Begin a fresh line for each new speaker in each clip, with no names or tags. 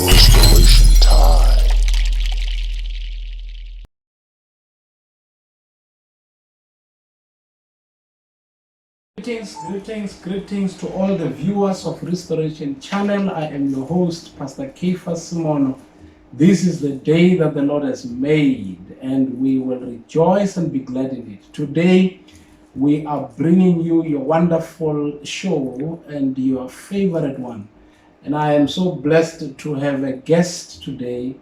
Restoration time.
Greetings to all the viewers of Restoration Channel. I am your host, Pastor Ps C Semono. This is the day that the Lord has made, and we will rejoice and be glad in it. Today, we are bringing you your wonderful show and your favorite one. And I am so blessed to have a guest today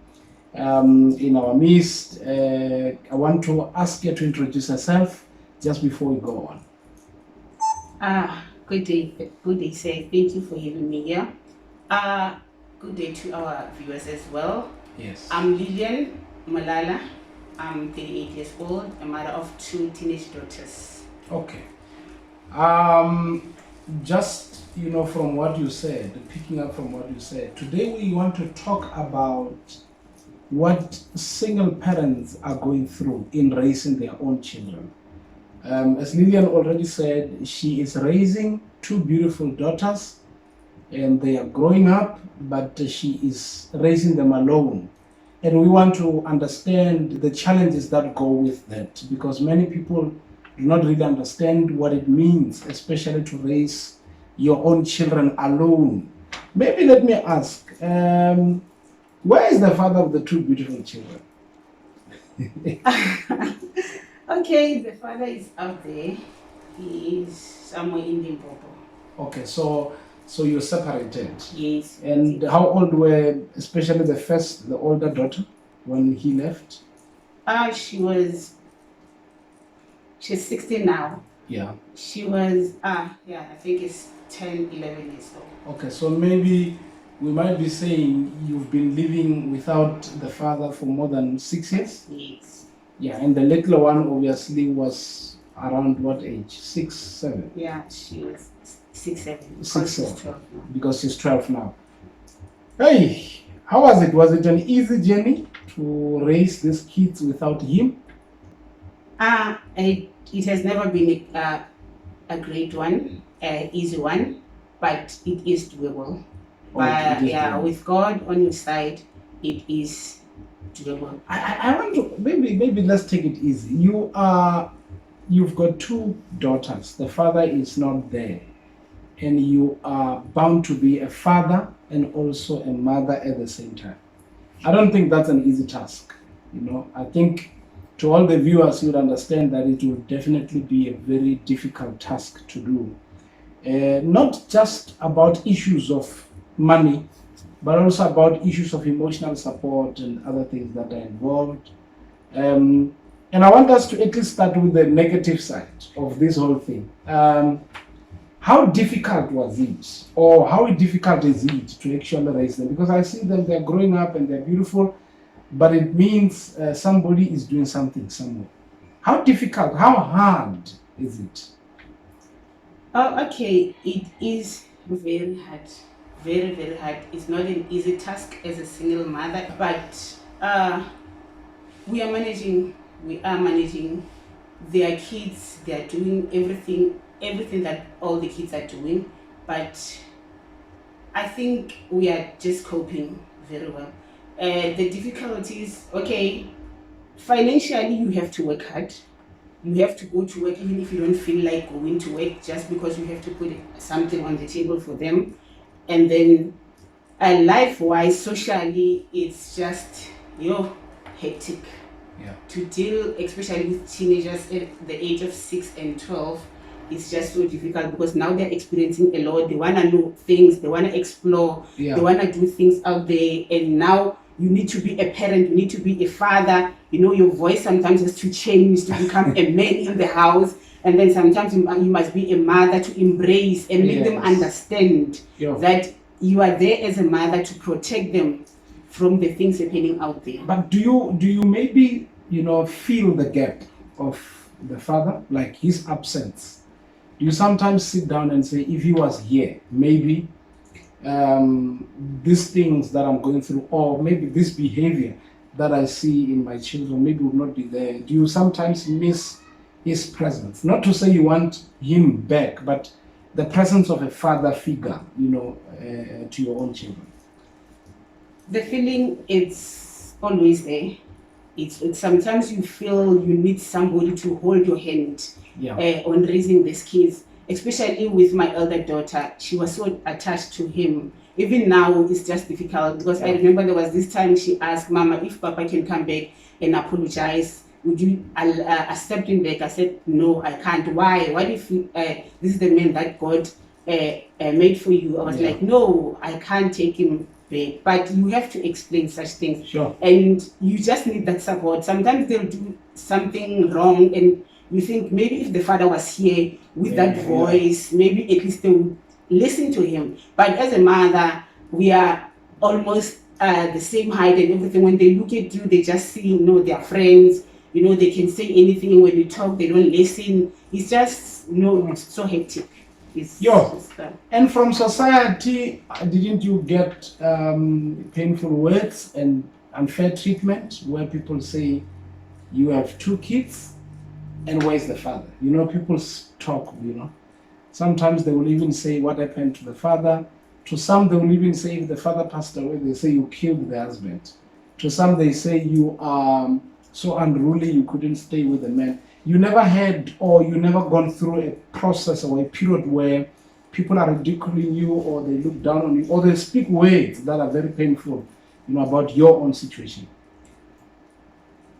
in our midst. I want to ask you to introduce yourself just before we go on.
Good day, sir. Thank you for having me here. Good day to our viewers as well.
Yes.
I'm Lilian Malala. I'm 38 years old, a mother of 2 teenage daughters.
Okay. Just, from what you said, picking up from what you said, today we want to talk about what single parents are going through in raising their own children. As Lilian already said, she is raising 2 beautiful daughters, and they are growing up, but she is raising them alone. And we want to understand the challenges that go with that, because many people do not really understand what it means, especially to raise your own children alone. Maybe let me ask, where is the father of the 2 beautiful children?
Okay, the father is out there. He is somewhere in Limpopo.
Okay, so you're separated.
Yes.
And how old were, especially the older daughter, when he left?
She's 16 now.
Yeah.
She was, I think it's 10, 11 years old.
Okay, so maybe we might be saying you've been living without the father for more than 6 years?
Yes.
Yeah, and the little one obviously was around what age? 6, 7?
Yeah, she was 6, 7.
6, 7.
She's 12 now.
Because she's 12 now. Hey, how was it? Was it an easy journey to raise these kids without him?
It has never been a great one, an easy one, but it is doable. But
doable.
with God on your side, it is doable.
I want to maybe let's take it easy. You've got 2 daughters. The father is not there, and you are bound to be a father and also a mother at the same time. I don't think that's an easy task. I think to all the viewers, you would understand that it will definitely be a very difficult task to do. Not just about issues of money, but also about issues of emotional support and other things that are involved. And I want us to at least start with the negative side of this whole thing. How difficult was it, or how difficult is it to actually raise them? Because I see them, they're growing up and they're beautiful, but it means somebody is doing something somewhere. How difficult, how hard is it?
Okay, it is very hard. Very, very hard. It's not an easy task as a single mother, but we are managing their kids. They are doing everything that all the kids are doing, but I think we are just coping very well. The difficulties, okay, financially you have to work hard. You have to go to work even if you don't feel like going to work, just because you have to put something on the table for them. And then life-wise, socially, it's just, hectic.
Yeah.
To deal, especially with teenagers at the age of 6 and 12, it's just so difficult, because now they're experiencing a lot. They want to know things, they want to explore,
Yeah.
They want to do things out there. And now you need to be a parent, you need to be a father. Your voice sometimes has to change to become a man in the house. And then sometimes you must be a mother to embrace and make them understand that you are there as a mother to protect them from the things happening out there.
But do you maybe feel the gap of the father, like his absence? Do you sometimes sit down and say, if he was here, maybe these things that I'm going through, or maybe this behavior that I see in my children, maybe would not be there? Do you sometimes miss his presence? Not to say you want him back, but the presence of a father figure, to your own children.
The feeling, it's always there. It's sometimes you feel you need somebody to hold your hand
Yeah.
on raising these kids. Especially with my elder daughter, she was so attached to him. Even now, it's just difficult because I remember there was this time she asked Mama if Papa can come back and apologize. Would you accept him back? I said no, I can't. Why? What if this is the man that God made for you? I was like, no, I can't take him back. But you have to explain such things.
Sure.
And you just need that support. Sometimes they'll do something wrong and you think maybe if the father was here with that voice, maybe at least they would listen to him. But as a mother, we are almost the same height and everything. When they look at you, they just see, their friends. They can say anything. When you talk, they don't listen. It's just, it's so hectic.
And from society, didn't you get painful words and unfair treatment where people say you have 2 kids and where's the father? People talk, Sometimes they will even say what happened to the father. To some, they will even say if the father passed away, they say you killed the husband. To some, they say you are so unruly you couldn't stay with the man. You never had or you never gone through a process or a period where people are ridiculing you or they look down on you or they speak words that are very painful, about your own situation.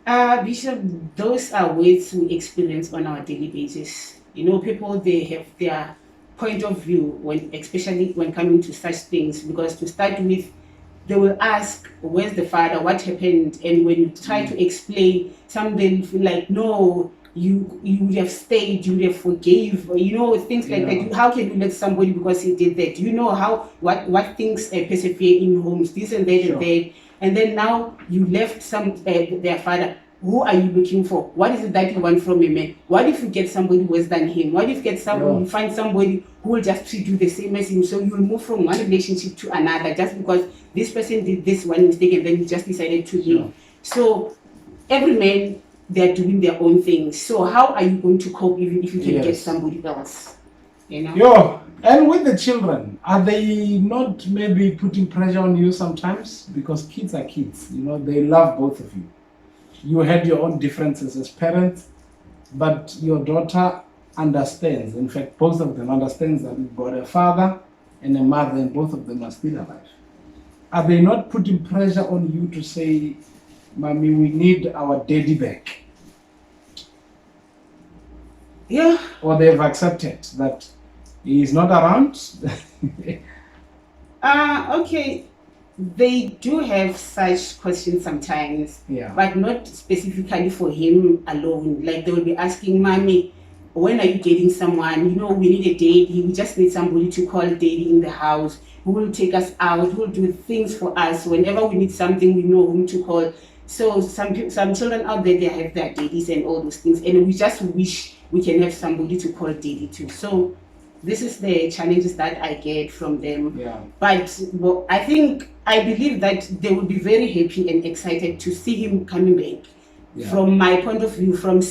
Bishop, those are words we experience on our daily basis. People, they have their point of view especially when coming to such things, because to start with, they will ask, where's the father? What happened? And when you try to explain, some they'll feel like, no, you would have stayed, you would have forgave, things like that. How can you let somebody because he did that? What things persevere in homes, this and that and that. And then now you left their father. Who are you looking for? What is it that you want from a man? What if you get somebody worse than him? What if you find somebody who will just treat you the same as him? So you'll move from one relationship to another just because this person did this one mistake and then you just decided to leave. So every man, they're doing their own things. So how are you going to cope even if you can get somebody else?
And with the children, are they not maybe putting pressure on you sometimes? Because kids are kids, they love both of you. You had your own differences as parents, but your daughter understands. In fact, both of them understands that you've got a father and a mother, and both of them are still alive. Are they not putting pressure on you to say, Mommy, we need our daddy back?
Yeah.
Or they've accepted that he is not around?
Okay. They do have such questions sometimes, but not specifically for him alone. Like they will be asking, Mommy, when are you getting someone? We need a daddy. We just need somebody to call daddy in the house who will take us out, who will do things for us. Whenever we need something, we know whom to call. So some children out there, they have their daddies and all those things. And we just wish we can have somebody to call daddy to. So this is the challenges that I get from them. But I believe that they will be very happy and excited to see him coming back. From my point of view, from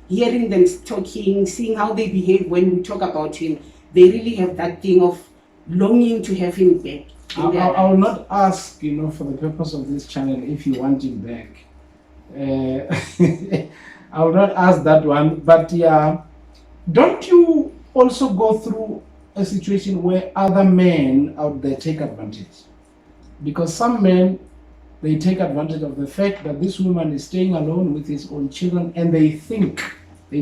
hearing them talking, seeing how they behave when we talk about him, they really have that thing of longing to have him back.
I will not ask, for the purpose of this channel, if you want him back. I will not ask that one, but don't you also go through a situation where other men out there take advantage? Because some men, they take advantage of the fact that this woman is staying alone with his own children, and they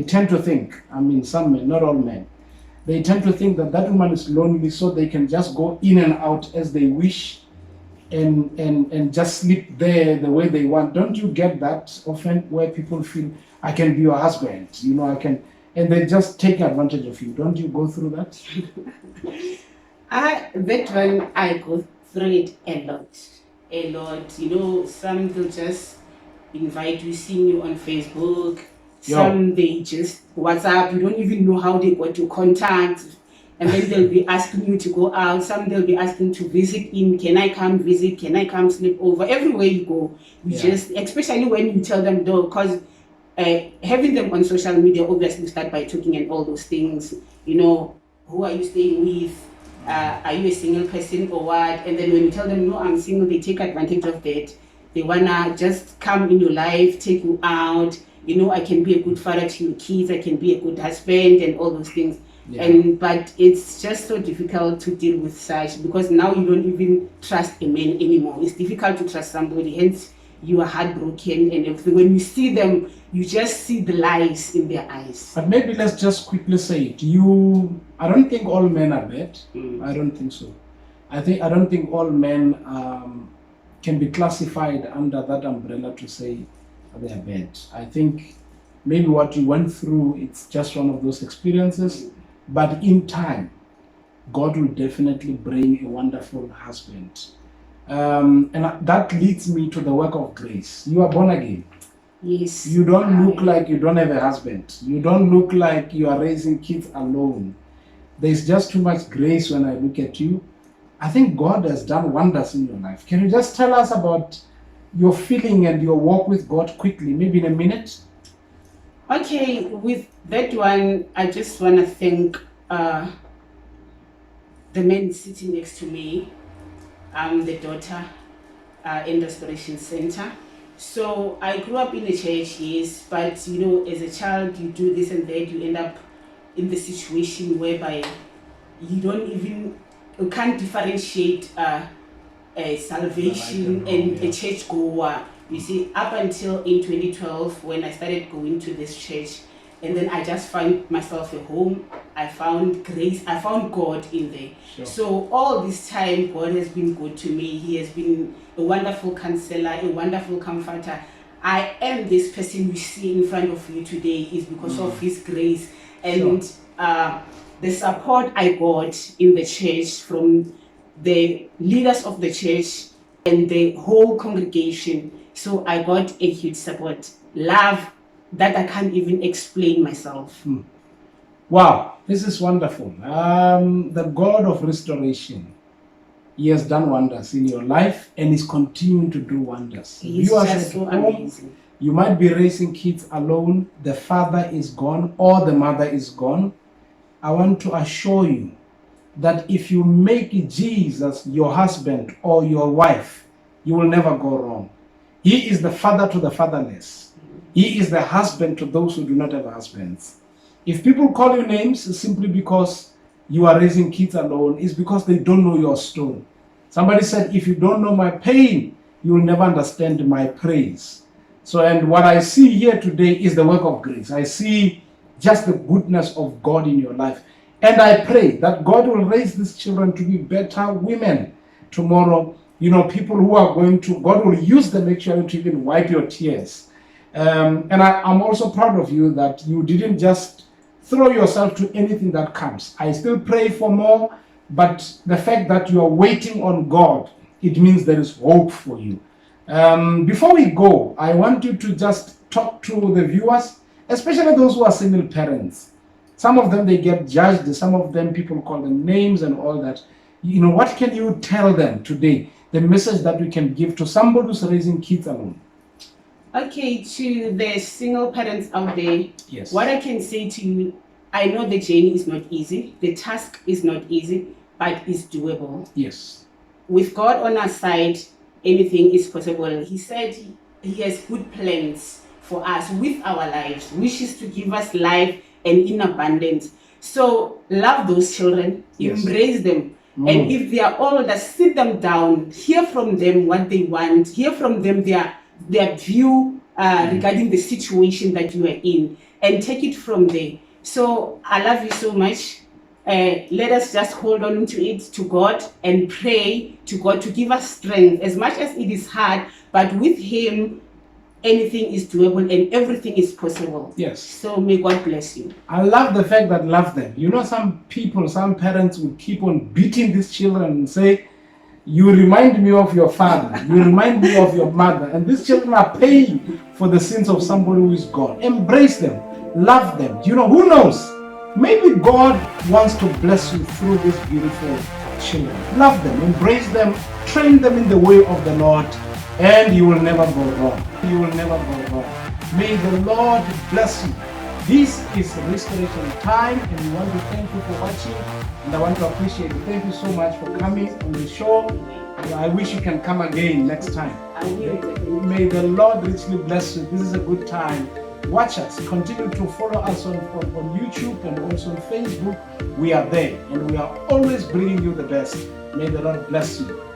tend to think, some men, not all men, they tend to think that woman is lonely, so they can just go in and out as they wish and just sleep there the way they want. Don't you get that often where people feel, I can be your husband, I can, and they just take advantage of you? Don't you go through that?
That one, I go through it a lot. Some will just invite you, seeing you on Facebook. Some they just WhatsApp. You don't even know how they got your contact, and then they'll be asking you to go out. Some they'll be asking to visit in. Can I come visit? Can I come sleep over? Everywhere you go, just, especially when you tell them no, because having them on social media, obviously start by talking and all those things. Who are you staying with? are you a single person or what? And then when you tell them, no, I'm single, they take advantage of that. They wanna just come in your life, take you out. I can be a good father to your kids, I can be a good husband and all those things.
Yeah.
But it's just so difficult to deal with such, because now you don't even trust a man anymore. It's difficult to trust somebody, hence you are heartbroken and everything. When you see them, you just see the lies in their eyes.
But maybe let's just quickly say it. I don't think all men are bad. I don't think so. I don't think all men can be classified under that umbrella to say they are bad. I think maybe what you went through, it's just one of those experiences. But in time, God will definitely bring a wonderful husband. And that leads me to the work of grace. You are born again.
Yes.
You don't look like you don't have a husband. You don't look like you are raising kids alone. There's just too much grace when I look at you. I think God has done wonders in your life. Can you just tell us about your feeling and your walk with God quickly, maybe in a minute?
Okay, with that one, I just want to thank the man sitting next to me. I'm the daughter in Restoration Center. So I grew up in the church, yes, but as a child, you do this and that, you end up in the situation whereby you can't differentiate salvation and a church goer. You see, up until in 2012, when I started going to this church, and then I just found myself a home, I found grace, I found God in there.
Sure.
So all this time, God has been good to me. He has been a wonderful counselor, a wonderful comforter. I am this person you see in front of you today is because of His grace and the support I got in the church from the leaders of the church and the whole congregation. So I got a huge support, love that I can't even explain myself.
Wow, this is wonderful. The God of restoration, He has done wonders in your life and is continuing to do wonders.
He's just so amazing.
You might be raising kids alone, the father is gone or the mother is gone. I want to assure you that if you make Jesus your husband or your wife, you will never go wrong. He is the father to the fatherless. He is the husband to those who do not have husbands. If people call you names simply because you are raising kids alone, it's because they don't know your story. Somebody said, if you don't know my pain, you will never understand my praise. So, and what I see here today is the work of grace. I see just the goodness of God in your life. And I pray that God will raise these children to be better women tomorrow. People who are God will use them actually to even wipe your tears. And I'm also proud of you that you didn't just throw yourself to anything that comes. I still pray for more, but the fact that you are waiting on God, it means there is hope for you. Before we go, I want you to just talk to the viewers, especially those who are single parents. Some of them, they get judged. Some of them, people call them names and all that. What can you tell them today? The message that we can give to somebody who's raising kids alone.
Okay, to the single parents out there,
yes,
what I can say to you, I know the journey is not easy. The task is not easy, but it's doable.
Yes.
With God on our side, anything is possible. He said He has good plans for us with our lives, which is to give us life and in abundance. So love those children,
yes,
embrace them. And if they are older, sit them down, hear from them what they want, hear from them their view regarding the situation that you are in, and take it from there. So I love you so much. Let us just hold on to it, to God, and pray to God to give us strength. As much as it is hard, but with Him, anything is doable and everything is possible.
Yes.
So may God bless you.
I love the fact that love them. Some parents will keep on beating these children and say, you remind me of your father, you remind me of your mother, and these children are paying for the sins of somebody who is gone. Embrace them, love them. Who knows? Maybe God wants to bless you through these beautiful children. Love them, embrace them, train them in the way of the Lord, and you will never go wrong. You will never go wrong. May the Lord bless you. This is Restoration Time, and we want to thank you for watching. And I want to appreciate you. Thank you so much for coming on the show. I wish you can come again next time.
I will.
May the Lord richly bless you. This is a good time. Watch us. Continue to follow us on YouTube and also on Facebook. We are there and we are always bringing you the best. May the Lord bless you.